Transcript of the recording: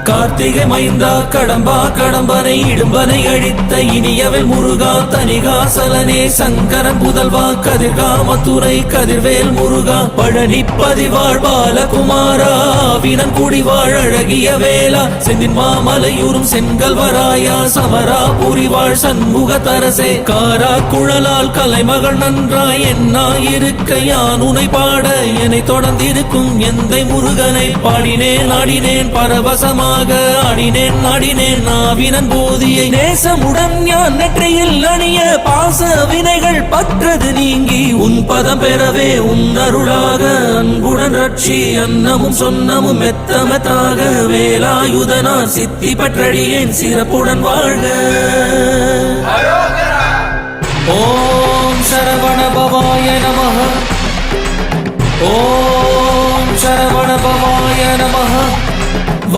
கார்த்திகை மைந்தா கடம்பா கடம்பனை இடும்பனை அழித்த இனியவன் முருகா தனிகாசலனே சங்கரன் புதல்வா கதிர்காமத்துறை கதிர்வேல் முருகா பழனி பதிவாழ் பாலகுமாரா வினன் குடிவாழ் அழகிய வேளா செந்தின் மாமலையூரும் செங்கல்வராயா சமரா புரிவாழ் சண்முக தரசே காரா குழலால் கலைமகள் நன்றாய் என்னாயிருக்க யான் உனை பாட என்னை தொடர்ந்திருக்கும் எந்தை முருகனை பாடினேன் ஆடினேன் பரவசமாக ஆடினேன் நாடினேன் நாவினன் போதியை நேசமுடன் ஞான் நெற்றியில் அணிய பாச வினைகள் பற்றது நீங்கி உன் பதம் பெறவே உன் அருளாக அன்புடன் ரட்சி அன்னமும் சொன்னமும் மெத்தமத்தாக வேலாயுதனார் சித்தி பற்றடியேன் சிறப்புடன் வாழ்க. ஓம் சரவண பவாய நமஹ. ஓம் சரவண பவாய நமஹ.